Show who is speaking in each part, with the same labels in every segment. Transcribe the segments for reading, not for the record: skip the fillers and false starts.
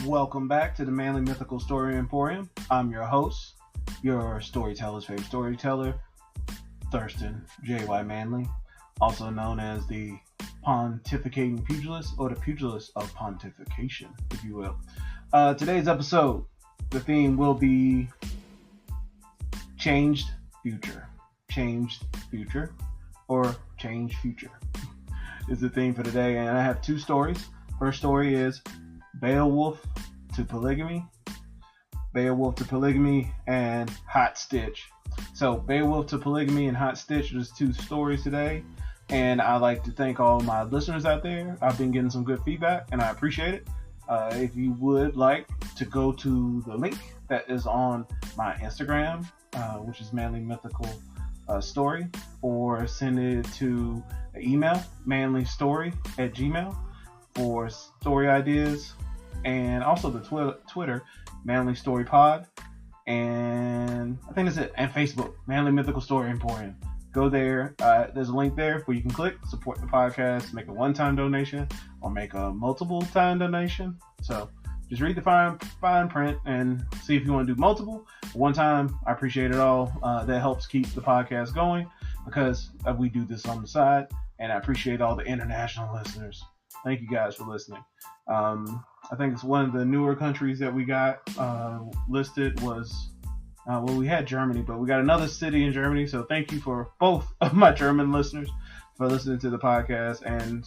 Speaker 1: Welcome back to the Manly Mythical Story Emporium. I'm your host, your storyteller's favorite storyteller, Thurston J.Y. Manley, also known as the Pontificating Pugilist or the Pugilist of Pontification, if you will. Today's episode, the theme will be Changed Future. Changed Future or Changed Future is the theme for today, and I have two stories. First story is Beowulf to Polygamy. Beowulf to Polygamy and Hot Stitch. So Beowulf to Polygamy and Hot Stitch is two stories today, and I'd like to thank all my listeners out there. I've been getting some good feedback and I appreciate it. If you would like to go to the link that is on my Instagram, which is Manly Mythical Story, or send it to the email manlystory@gmail for story ideas, and also the Twitter Manly Story Pod, and I think that's it, and Facebook Manly Mythical Story Emporium. Go there. There's a link there where you can click support the podcast, make a one-time donation, or make a multiple-time donation. So just read the fine print and see if you want to do multiple. One time, I appreciate it all. That helps keep the podcast going because we do this on the side, and I appreciate all the international listeners. Thank you guys for listening. I think it's one of the newer countries that we got listed was, we had Germany, but we got another city in Germany. So thank you for both of my German listeners for listening to the podcast, and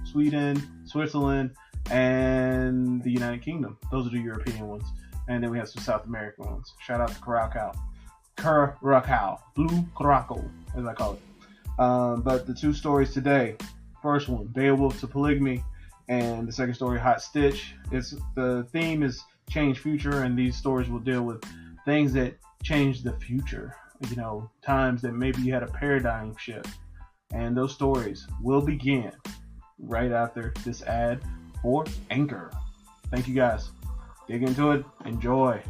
Speaker 1: Sweden, Switzerland, and the United Kingdom. Those are the European ones. And then we have some South American ones. Shout out to Curacao, Blue Curacao, as I call it. But the two stories today, first one, Beowulf to Polygamy, and the second story, Hot Stitch. The theme is Change Future, and these stories will deal with things that change the future. You know, times that maybe you had a paradigm shift. And those stories will begin right after this ad for Anchor. Thank you guys. Dig into it. Enjoy.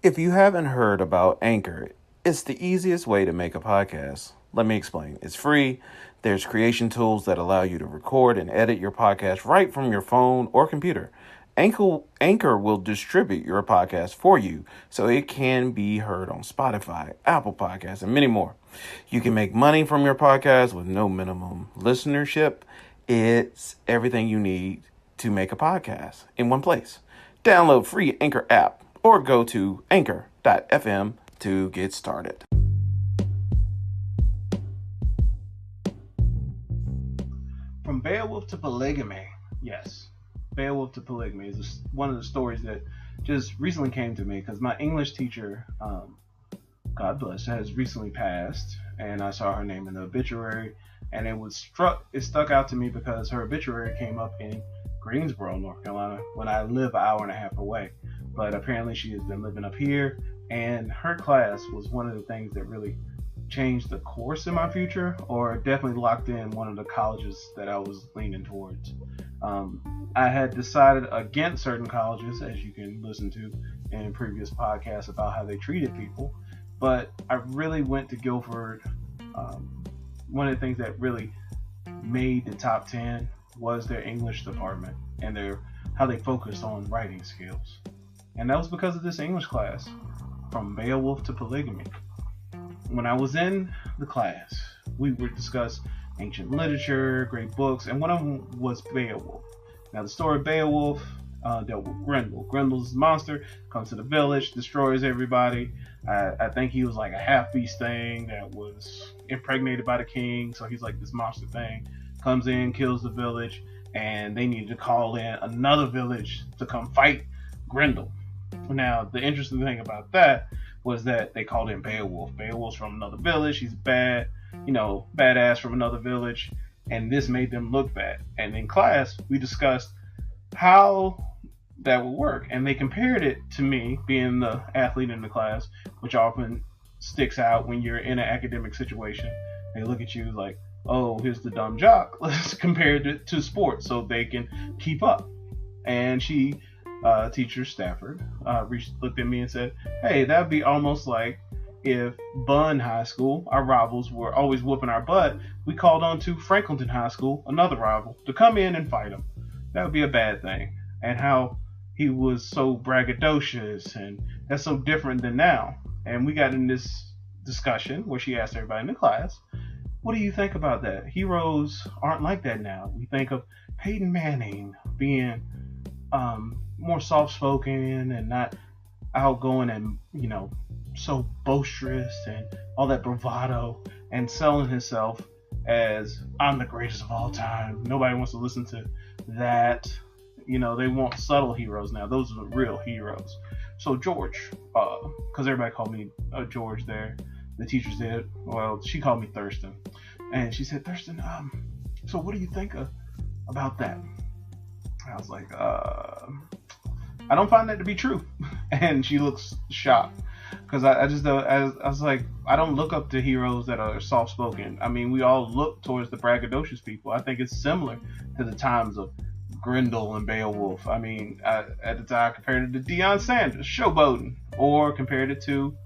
Speaker 2: If you haven't heard about Anchor, it's the easiest way to make a podcast. Let me explain. It's free. There's creation tools that allow you to record and edit your podcast right from your phone or computer. Anchor will distribute your podcast for you so it can be heard on Spotify, Apple Podcasts, and many more. You can make money from your podcast with no minimum listenership. It's everything you need to make a podcast in one place. Download free Anchor app or go to anchor.fm to get started.
Speaker 1: From Beowulf to Polygamy. Yes, Beowulf to Polygamy is one of the stories that just recently came to me because my English teacher, God bless, has recently passed, and I saw her name in the obituary, and it stuck out to me because her obituary came up in Greensboro, North Carolina, when I live an hour and a half away. But apparently she has been living up here, and her class was one of the things that really changed the course in my future, or definitely locked in one of the colleges that I was leaning towards. I had decided against certain colleges, as you can listen to in previous podcasts about how they treated people, but I really went to Guilford. One of the things that really made the top 10 was their English department and how they focused on writing skills. And that was because of this English class, From Beowulf to Polygamy. When I was in the class, we would discuss ancient literature, great books, and one of them was Beowulf. Now, the story of Beowulf dealt with Grendel. Grendel's monster, comes to the village, destroys everybody. I think he was like a half-beast thing that was impregnated by the king, so he's like this monster thing. Comes in, kills the village, and they needed to call in another village to come fight Grendel. Now, the interesting thing about that was that they called in Beowulf. Beowulf's from another village. He's badass from another village, and this made them look bad. And in class, we discussed how that would work, and they compared it to me being the athlete in the class, which often sticks out when you're in an academic situation. They look at you like, oh, here's the dumb jock. Let's compare it to sports so they can keep up. And teacher Stafford, looked at me and said, hey, that'd be almost like if Bunn High School, our rivals, were always whooping our butt, we called on to Franklinton High School, another rival, to come in and fight them. That would be a bad thing. And how he was so braggadocious, and that's so different than now. And we got in this discussion where she asked everybody in the class, what do you think about that? Heroes aren't like that now. We think of Peyton Manning being more soft-spoken and not outgoing and, so boisterous and all that bravado, and selling himself as I'm the greatest of all time. Nobody wants to listen to that. They want subtle heroes now. Those are the real heroes. So George, because everybody called me George there, the teachers did. Well, she called me Thurston, and she said, Thurston, so what do you think about that? I was like, I don't find that to be true. And she looks shocked, because I was like, I don't look up to heroes that are soft-spoken. I mean, we all look towards the braggadocious people. I think it's similar to the times of Grendel and Beowulf. I mean, at the time I compared it to Deion Sanders, showboating, or compared it to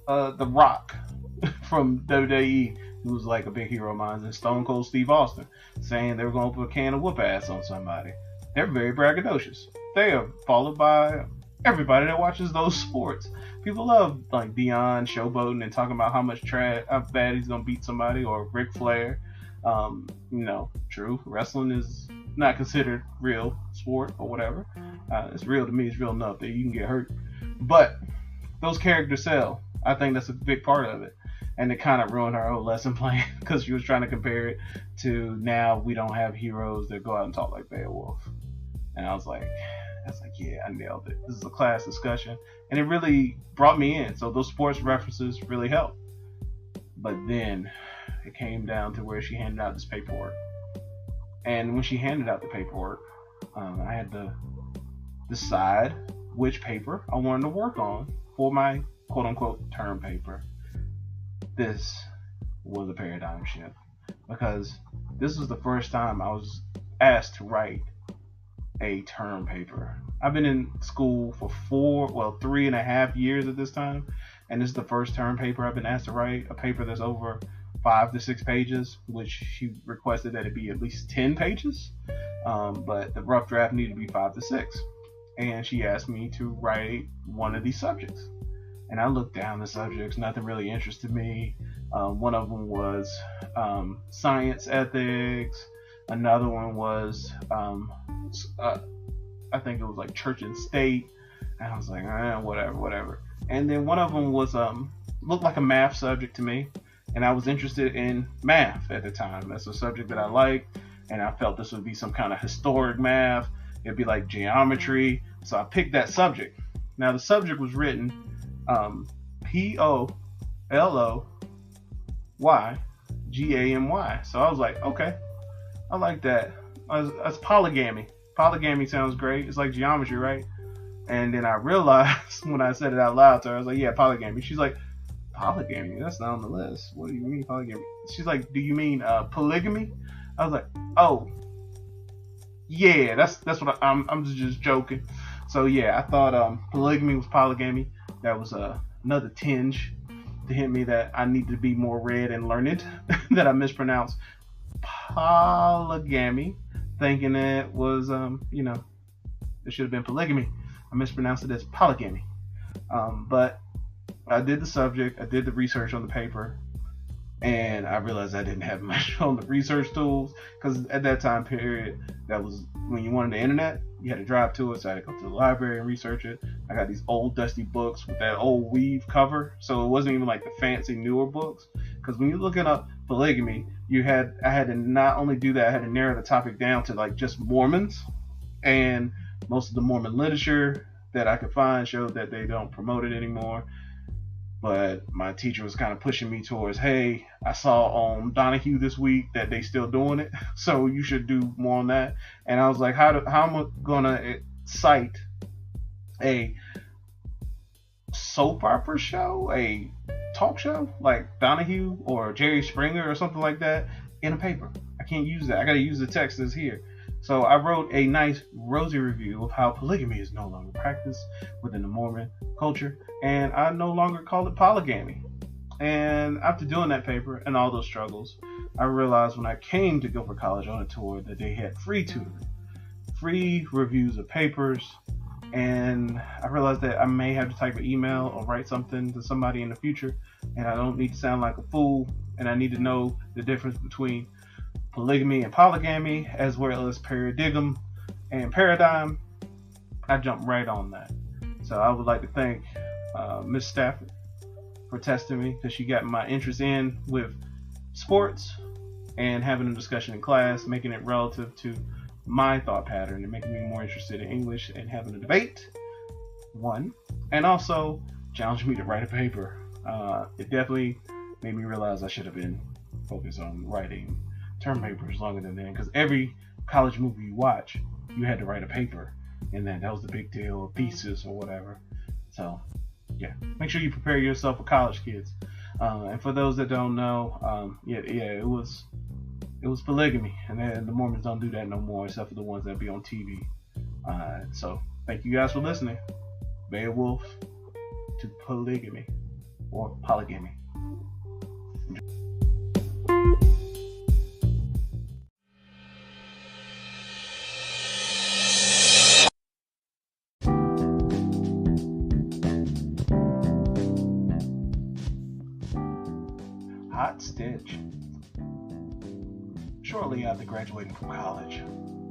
Speaker 1: The Rock from WWE, who was like a big hero of mine, and Stone Cold Steve Austin, saying they were going to put a can of whoop ass on somebody. They're very braggadocious. They are followed by everybody that watches those sports. People love like Deion showboating and talking about how bad he's gonna beat somebody, or Ric Flair. True, wrestling is not considered real sport or whatever. It's real to me. It's real enough that you can get hurt, but those characters sell. I think that's a big part of it, and it kind of ruined our whole lesson plan, because she was trying to compare it to now we don't have heroes that go out and talk like Beowulf, and I was like, yeah, I nailed it. This is a class discussion, and it really brought me in. So those sports references really helped. But then it came down to where she handed out this paperwork. And when she handed out the paperwork, I had to decide which paper I wanted to work on for my quote-unquote term paper. This was a paradigm shift, because this was the first time I was asked to write a term paper. I've been in school for 3.5 years at this time, and this is the first term paper I've been asked to write, a paper that's over 5 to 6 pages, which she requested that it be at least 10 pages, but the rough draft needed to be 5 to 6, and she asked me to write one of these subjects, and I looked down the subjects. Nothing really interested me. One of them was science ethics. Another one was I think it was like church and state, and I was like, whatever. And then one of them was looked like a math subject to me, and I was interested in math at the time. That's a subject that I liked, and I felt this would be some kind of historic math. It'd be like geometry, so I picked that subject. Now the subject was written Polygamy. So I was like, okay, I like that. That's polygamy. Polygamy sounds great. It's like geometry, right? And then I realized when I said it out loud to her, I was like, yeah, polygamy. She's like, polygamy? That's not on the list. What do you mean polygamy? She's like, do you mean polygamy? I was like, oh, yeah, that's what I'm just joking. So yeah, I thought polygamy was polygamy. That was another tinge to hit me that I need to be more read and learned, that I mispronounced polygamy, thinking it was, it should have been polygamy. I mispronounced it as polygamy. But I did the subject, I did the research on the paper, and I realized I didn't have much on the research tools, because at that time period, that was when you wanted the internet, you had to drive to it, so I had to go to the library and research it. I got these old dusty books with that old weave cover, so it wasn't even like the fancy newer books, because when you're looking up polygamy, I had to not only do that, I had to narrow the topic down to like just Mormons, and most of the Mormon literature that I could find showed that they don't promote it anymore. But my teacher was kind of pushing me towards, hey, I saw on Donahue this week that they still doing it, so you should do more on that. And I was like, how am I gonna cite a soap opera show, a talk show like Donahue or Jerry Springer or something like that in a paper? I can't use that. I gotta use the text that's here. So I wrote a nice rosy review of how polygamy is no longer practiced within the Mormon culture, and I no longer call it polygamy. And after doing that paper and all those struggles, I realized when I came to Guilford College on a tour that they had free tutoring, free reviews of papers, and I realized that I may have to type an email or write something to somebody in the future, and I don't need to sound like a fool, and I need to know the difference between polygamy and polygamy, as well as paradigm and paradigm. I jumped right on that. So I would like to thank Miss Stafford for testing me, because she got my interest in with sports and having a discussion in class, making it relative to my thought pattern and making me more interested in English and having a debate. One, and also challenged me to write a paper. It definitely made me realize I should have been focused on writing term papers longer than then, because every college movie you watch, you had to write a paper, and then that was the big deal, a thesis or whatever. So yeah, make sure you prepare yourself for college, kids. And for those that don't know, it was polygamy, and then the Mormons don't do that no more, except for the ones that be on TV. So thank you guys for listening. Beowulf to polygamy, or polygamy. Hot stitch. Shortly after graduating from college,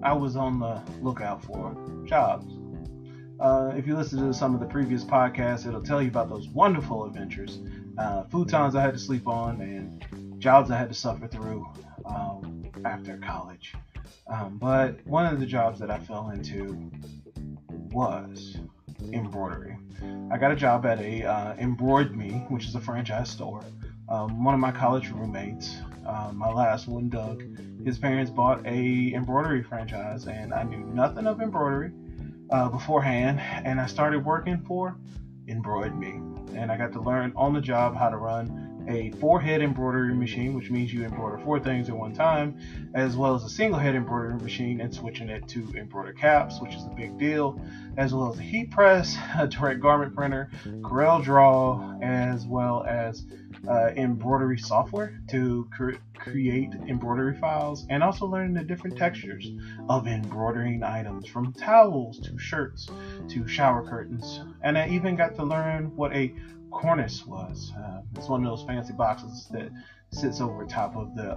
Speaker 1: I was on the lookout for jobs. If you listen to some of the previous podcasts, it'll tell you about those wonderful adventures, futons I had to sleep on, and jobs I had to suffer through after college. But one of the jobs that I fell into was embroidery. I got a job at a Embroid.me, which is a franchise store. One of my college roommates, my last one, Doug, his parents bought a embroidery franchise, and I knew nothing of embroidery beforehand, and I started working for Embroid.me, and I got to learn on the job how to run a 4-head embroidery machine, which means you embroider 4 things at one time, as well as a single head embroidery machine, and switching it to embroider caps, which is a big deal, as well as a heat press, a direct garment printer, Corel Draw, as well as embroidery software to create embroidery files, and also learning the different textures of embroidering items, from towels to shirts to shower curtains. And I even got to learn what a cornice was. It's one of those fancy boxes that sits over top of the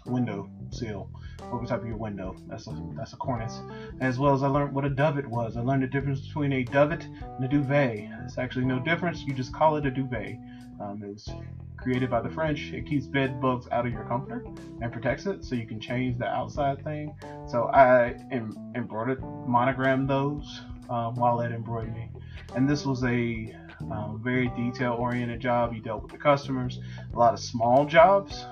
Speaker 1: window sill, over top of your window. That's a cornice. As well as I learned what a dovet was. I learned the difference between a dovet and a duvet. It's actually no difference. You just call it a duvet. It was created by the French. It keeps bed bugs out of your comforter and protects it, so you can change the outside thing. So I embroidered, monogrammed those while at Embroid.me. And this was a very detail-oriented job. You dealt with the customers, a lot of small jobs.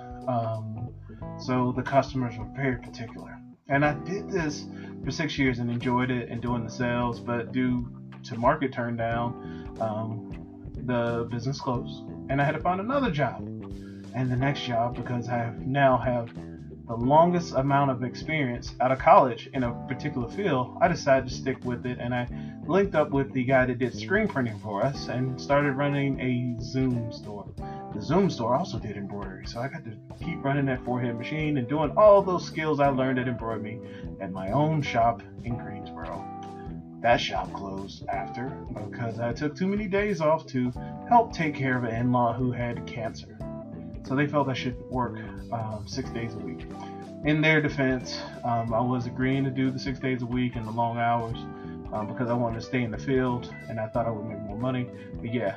Speaker 1: So the customers were very particular. And I did this for 6 years and enjoyed it and doing the sales, but due to market turn down, the business closed, and I had to find another job. And the next job, because I now have the longest amount of experience out of college in a particular field, I decided to stick with it, and I linked up with the guy that did screen printing for us and started running a Zoom store. The Zoom store also did embroidery, so I got to keep running that 4-head machine and doing all those skills I learned at Embroid.me at my own shop in Greensboro. That shop closed after, because I took too many days off to help take care of an in-law who had cancer. So they felt I should work 6 days a week. In their defense, I was agreeing to do the 6 days a week and the long hours because I wanted to stay in the field and I thought I would make more money. But yeah,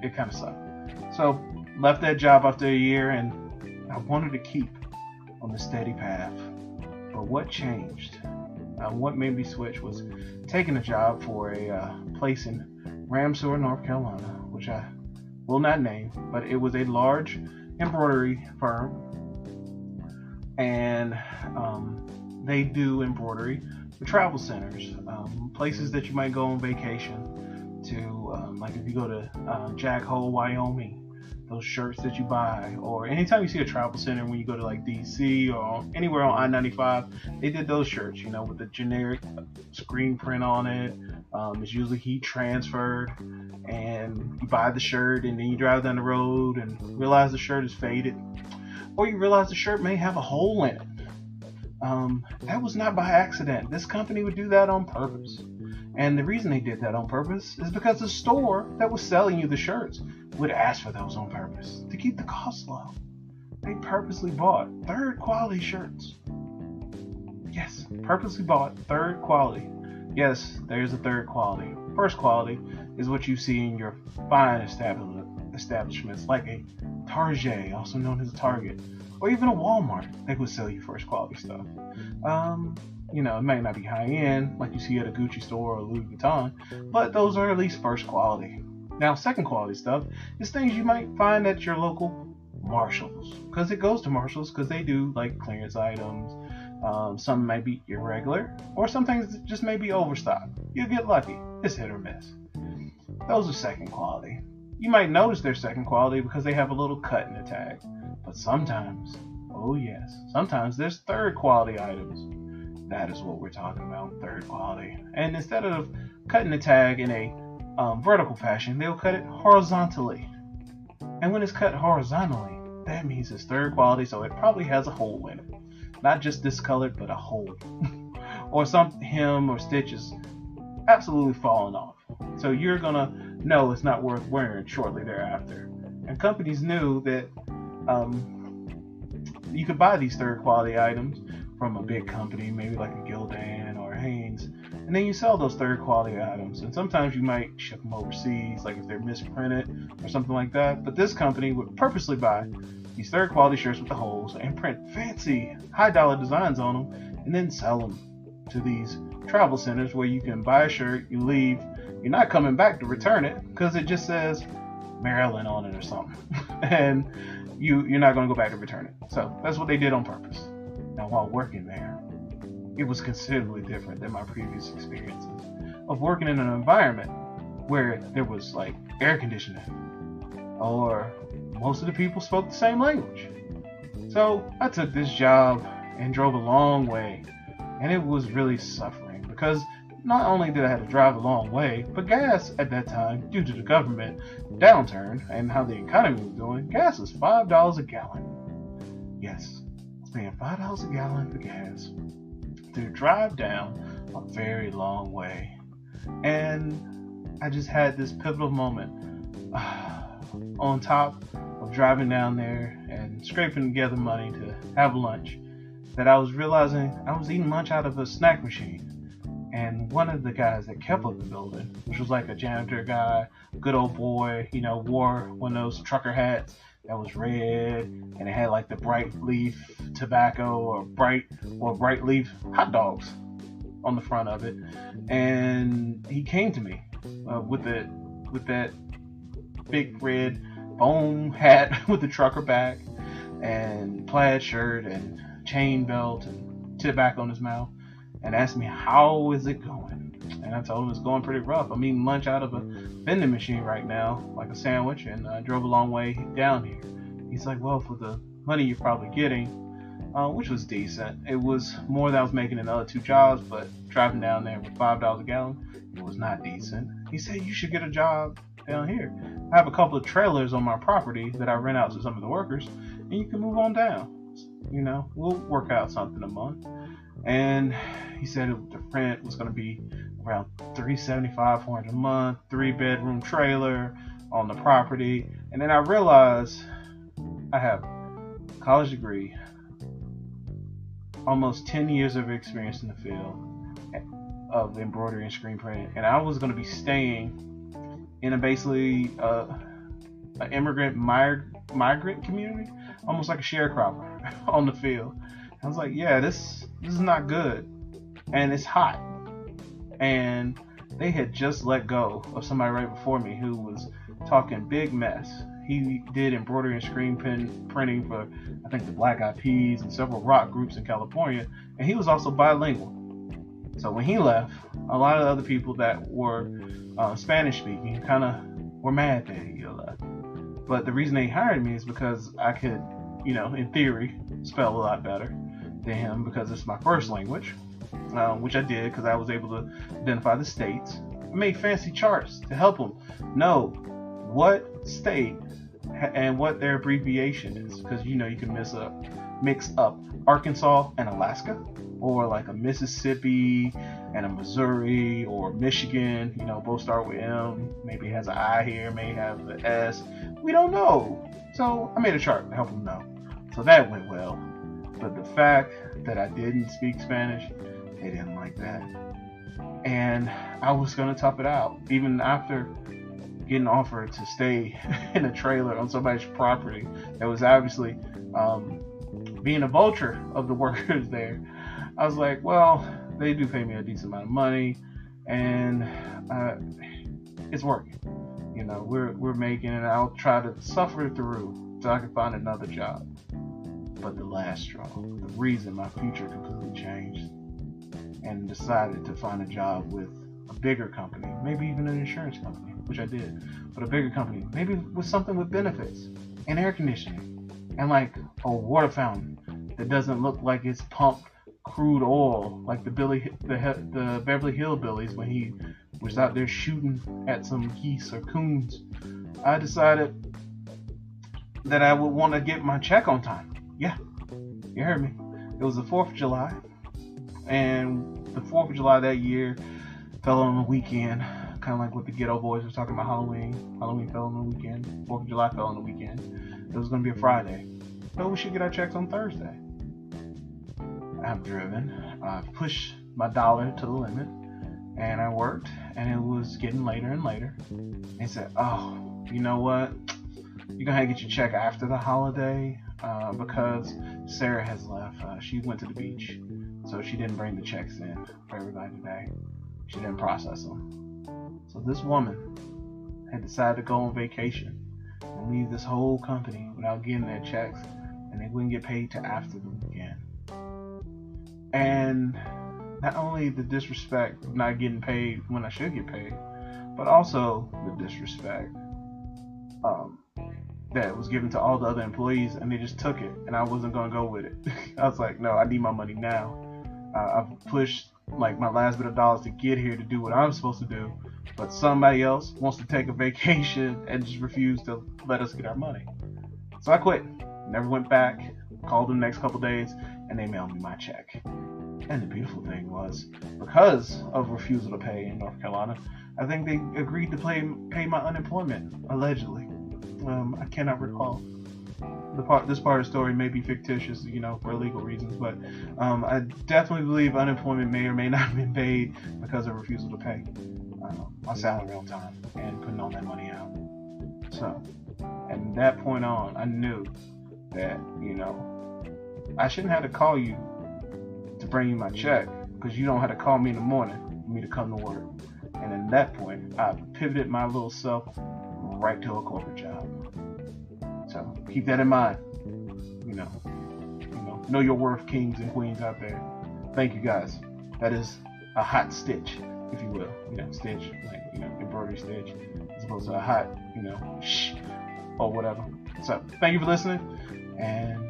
Speaker 1: it kind of sucked. So left that job after a year, and I wanted to keep on the steady path. But what changed? What made me switch was taking a job for a place in Ramseur, North Carolina, which I will not name, but it was a large embroidery firm, and they do embroidery for travel centers, places that you might go on vacation to, like if you go to Jack Hole, Wyoming those shirts that you buy, or anytime you see a travel center when you go to like DC or anywhere on I-95, they did those shirts, with the generic screen print on it. It's usually heat transferred, and you buy the shirt and then you drive down the road and realize the shirt is faded, or you realize the shirt may have a hole in it. That was not by accident. This company would do that on purpose. And the reason they did that on purpose is because the store that was selling you the shirts would ask for those on purpose to keep the cost low. They purposely bought third quality shirts. Yes, purposely bought third quality. Yes, there's a third quality. First quality is what you see in your fine establishments like a Target, also known as a Target, or even a Walmart. They would sell you first quality stuff. It might not be high end like you see at a Gucci store or Louis Vuitton, but those are at least first quality. Now, second quality stuff is things you might find at your local Marshalls, because it goes to Marshalls because they do like clearance items. Some might be irregular, or some things just may be overstocked. You'll get lucky. It's hit or miss. Those are second quality. You might notice they're second quality because they have a little cut in the tag. But sometimes, oh yes, sometimes there's third quality items. That is what we're talking about, third quality. And instead of cutting the tag in a vertical fashion, they'll cut it horizontally. And when it's cut horizontally, that means it's third quality, so it probably has a hole in it. Not just discolored, but a hole. Or some hem or stitches absolutely falling off. So you're gonna know it's not worth wearing shortly thereafter. And companies knew that you could buy these third quality items from a big company, maybe like a Gildan or a Hanes, and then you sell those third quality items. And sometimes you might ship them overseas, like if they're misprinted or something like that. But this company would purposely buy these third quality shirts with the holes and print fancy high dollar designs on them, and then sell them to these travel centers where you can buy a shirt, you leave, you're not coming back to return it because it just says Maryland on it or something, and you're not going to go back to return it. So that's what they did on purpose. Now, while working there, it was considerably different than my previous experiences of working in an environment where there was like air conditioning, or most of the people spoke the same language. So I took this job and drove a long way, and it was really suffering because not only did I have to drive a long way, but gas at that time, due to the government downturn and how the economy was doing, gas was $5 a gallon. Yes, I was paying $5 a gallon for gas to drive down a very long way. And I just had this pivotal moment on top of driving down there and scraping together money to have lunch, that I was realizing I was eating lunch out of a snack machine. And one of the guys that kept up the building, which was like a janitor guy, good old boy, wore one of those trucker hats that was red, and it had like the bright leaf tobacco or bright leaf hot dogs on the front of it. And he came to me with that big red foam hat with the trucker back and plaid shirt and chain belt and tobacco in his mouth, and asked me, how is it going? And I told him it's going pretty rough. I'm eating lunch out of a vending machine right now, like a sandwich, and I drove a long way down here. He's like, well, for the money you're probably getting, which was decent. It was more than I was making in the other two jobs, but driving down there with $5 a gallon, it was not decent. He said, you should get a job down here. I have a couple of trailers on my property that I rent out to some of the workers, and you can move on down. We'll work out something a month. And he said the rent was going to be around $375, $400 a month, 3-bedroom trailer on the property. And then I realized I have a college degree, almost 10 years of experience in the field of embroidery and screen printing, and I was going to be staying in a basically an immigrant migrant community, almost like a sharecropper on the field. I was like, yeah, this is not good, and it's hot. And they had just let go of somebody right before me who was talking big mess. He did embroidery and screen printing for, I think, the Black Eyed Peas and several rock groups in California, and he was also bilingual. So when he left, a lot of the other people that were Spanish speaking kind of were mad that he left. But the reason they hired me is because I could, in theory, spell a lot better than him because it's my first language, which I did because I was able to identify the states. I made fancy charts to help them know what state and what their abbreviation is, because you can mix up Arkansas and Alaska, or like a Mississippi and a Missouri, or Michigan, both start with M, maybe it has an I here, may have the S, we don't know. So I made a chart to help them know. So that went well. But the fact that I didn't speak Spanish, they didn't like that. And I was going to tough it out, even after getting offered to stay in a trailer on somebody's property that was obviously being a vulture of the workers there. I was like, well, they do pay me a decent amount of money, and it's working. We're making it. I'll try to suffer through so I can find another job. But the last straw, the reason my future completely changed, and decided to find a job with a bigger company, maybe even an insurance company, which I did, but a bigger company, maybe with something with benefits and air conditioning and like a water fountain that doesn't look like it's pumped crude oil like the Beverly Hillbillies when he was out there shooting at some geese or coons. I decided that I would want to get my check on time. Yeah, you heard me. It was the 4th of July, and the 4th of July that year fell on a weekend, kind of like what the Ghetto Boys were talking about Halloween. Halloween fell on the weekend. 4th of July fell on the weekend. It was going to be a Friday. So we should get our checks on Thursday. I've driven. I've pushed my dollar to the limit. And I worked. And it was getting later and later. They said, oh, you know what? You're going to have to get your check after the holiday because Sarah has left. She went to the beach. So she didn't bring the checks in for everybody today. She didn't process them. So this woman had decided to go on vacation and leave this whole company without getting their checks, and they wouldn't get paid till after the weekend. And not only the disrespect of not getting paid when I should get paid, but also the disrespect that was given to all the other employees, and they just took it, and I wasn't going to go with it. I was like, no, I need my money now. I've pushed like my last bit of dollars to get here to do what I'm supposed to do, but somebody else wants to take a vacation and just refuse to let us get our money. So I quit. Never went back. Called them the next couple days, and they mailed me my check. And the beautiful thing was, because of refusal to pay in North Carolina, I think they agreed to pay my unemployment, allegedly. I cannot recall. This part of the story may be fictitious, for legal reasons, but I definitely believe unemployment may or may not have been paid because of refusal to pay my salary on time and putting all that money out. So, and that point on, I knew that, I shouldn't have to call you to bring you my check, because you don't have to call me in the morning for me to come to work. And at that point, I pivoted my little self right to a corporate job. So keep that in mind. Know your worth, kings and queens out there. Thank you guys. That is a hot stitch, if you will. Stitch, like, embroidery stitch, as opposed to a hot, shh, or whatever. So thank you for listening, and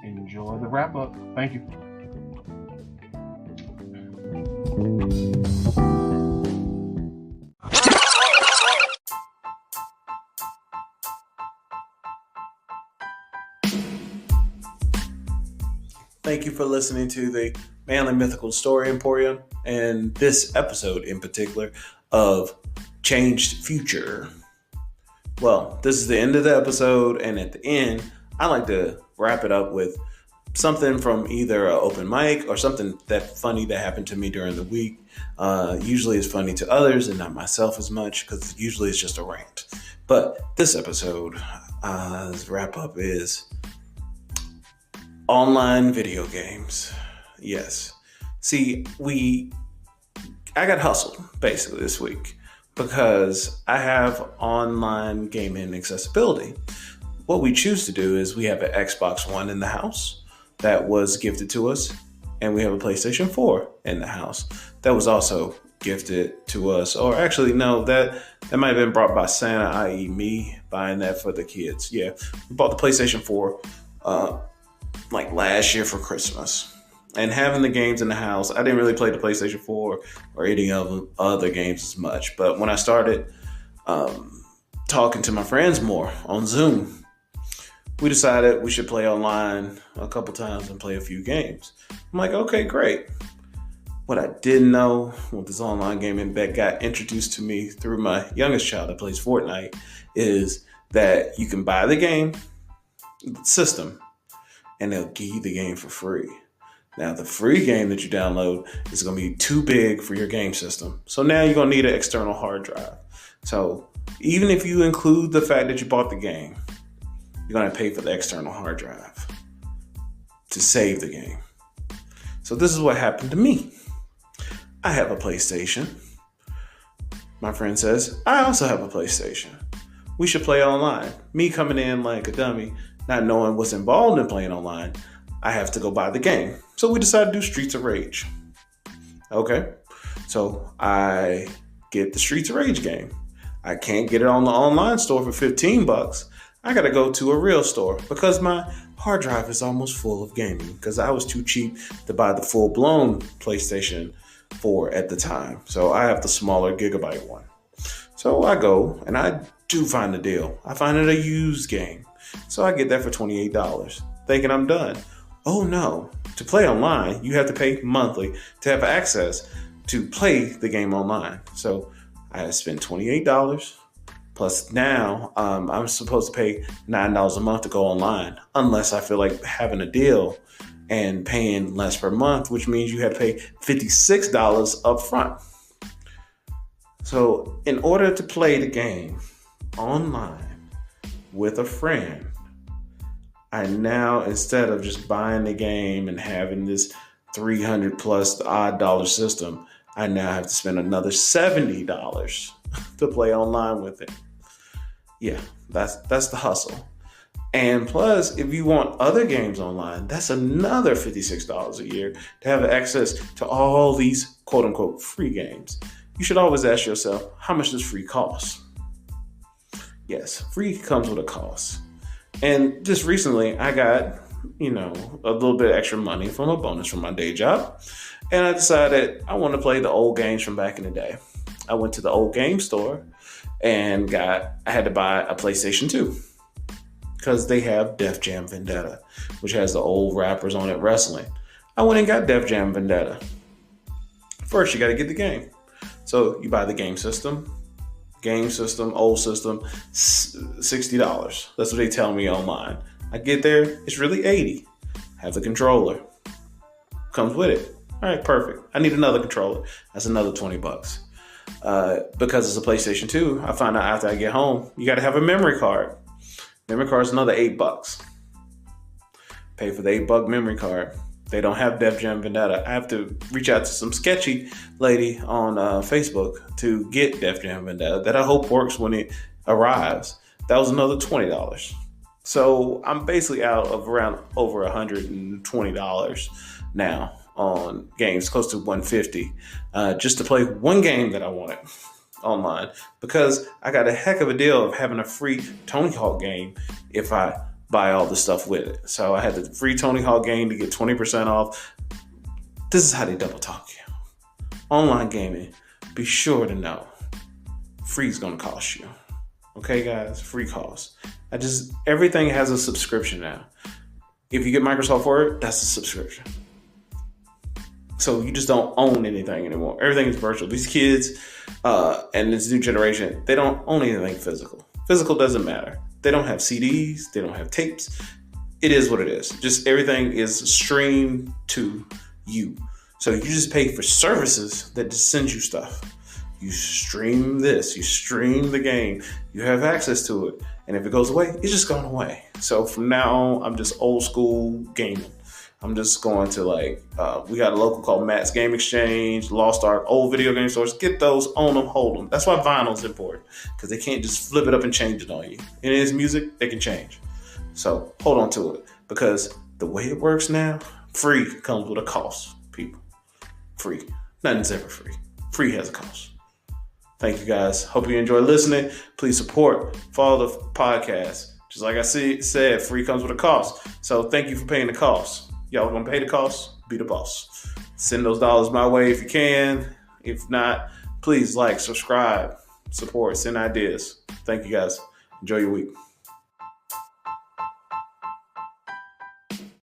Speaker 1: enjoy the wrap up. Thank you.
Speaker 2: Thank you for listening to the Manly Mythical Story Emporium, and this episode in particular of Changed Future. Well, this is the end of the episode, and at the end, I like to wrap it up with something from either an open mic or something funny that happened to me during the week. Usually it's funny to others and not myself as much, because usually it's just a rant. But this episode, this wrap up is online video games. Yes. See, I got hustled basically this week because I have online gaming accessibility. What we choose to do is we have an Xbox One in the house that was gifted to us, and we have a PlayStation 4 in the house that was also gifted to us. Or actually, no, that might have been brought by Santa, i.e. me buying that for the kids. Yeah, we bought the PlayStation 4 like last year for Christmas. And having the games in the house, I didn't really play the PlayStation 4 or any of the other games as much. But when I started talking to my friends more on Zoom, we decided we should play online a couple times and play a few games. I'm like, okay, great. What I didn't know with this online gaming that got introduced to me through my youngest child that plays Fortnite is that you can buy the game system and they'll give you the game for free. Now, the free game that you download is going to be too big for your game system. So now you're going to need an external hard drive. So even if you include the fact that you bought the game, you're going to pay for the external hard drive to save the game. So this is what happened to me. I have a PlayStation. My friend says, I also have a PlayStation. We should play online. Me coming in like a dummy, not knowing what's involved in playing online, I have to go buy the game. So we decided to do Streets of Rage. Okay. So I get the Streets of Rage game. I can't get it on the online store for $15. I got to go to a real store because my hard drive is almost full of gaming because I was too cheap to buy the full-blown PlayStation 4 at the time. So I have the smaller gigabyte one. So I go and I do find the deal. I find it a used game. So I get that for $28, thinking I'm done. Oh no, to play online, you have to pay monthly to have access to play the game online. So I spent $28. Plus now I'm supposed to pay $9 a month to go online unless I feel like having a deal and paying less per month, which means you have to pay $56 up front. So in order to play the game online with a friend, I now, instead of just buying the game and having this $300 plus odd dollar system, I now have to spend another $70 to play online with it. Yeah, that's the hustle. And plus, if you want other games online, that's another $56 a year to have access to all these quote unquote free games. You should always ask yourself, how much does free cost? Yes, free comes with a cost. And just recently, I got, a little bit extra money from a bonus from my day job. And I decided I want to play the old games from back in the day. I went to the old game store and I had to buy a PlayStation 2 because they have Def Jam Vendetta, which has the old rappers on it wrestling. I went and got Def Jam Vendetta. First, you got to get the game. So you buy the game system, old system, $60. That's what they tell me online. I get there, it's really $80. Have the controller. Comes with it. All right, perfect. I need another controller. That's another $20. Because it's a PlayStation 2, I find out after I get home, you got to have a memory card. Memory card is another $8. Pay for the $8 memory card. They don't have Def Jam Vendetta. I have to reach out to some sketchy lady on Facebook to get Def Jam Vendetta that I hope works when it arrives. That was another $20. So I'm basically out of around over $120 now on games, close to $150, just to play one game that I wanted online because I got a heck of a deal of having a free Tony Hawk game if I buy all the stuff with it. So I had the free Tony Hawk game to get 20% off. This is how they double talk you. Online gaming, be sure to know, free is going to cost you. Okay, guys, free cost. Everything has a subscription now. If you get Microsoft Word, that's a subscription. So you just don't own anything anymore. Everything is virtual. These kids and this new generation, they don't own anything physical. Physical doesn't matter. They don't have CDs. They don't have tapes. It is what it is. Just everything is streamed to you. So you just pay for services that just send you stuff. You stream this. You stream the game. You have access to it. And if it goes away, it's just gone away. So from now on, I'm just old school gaming. I'm just going to we got a local called Matt's Game Exchange, Lost Ark, old video game stores. Get those, own them, hold them. That's why vinyl's important because they can't just flip it up and change it on you. And it is music, they can change. So hold on to it because the way it works now, free comes with a cost, people. Free. Nothing's ever free. Free has a cost. Thank you guys. Hope you enjoy listening. Please follow the podcast. Just like I said, free comes with a cost. So thank you for paying the cost. Y'all gonna pay the cost? Be the boss. Send those dollars my way if you can. If not, please like, subscribe, support, send ideas. Thank you guys. Enjoy your week.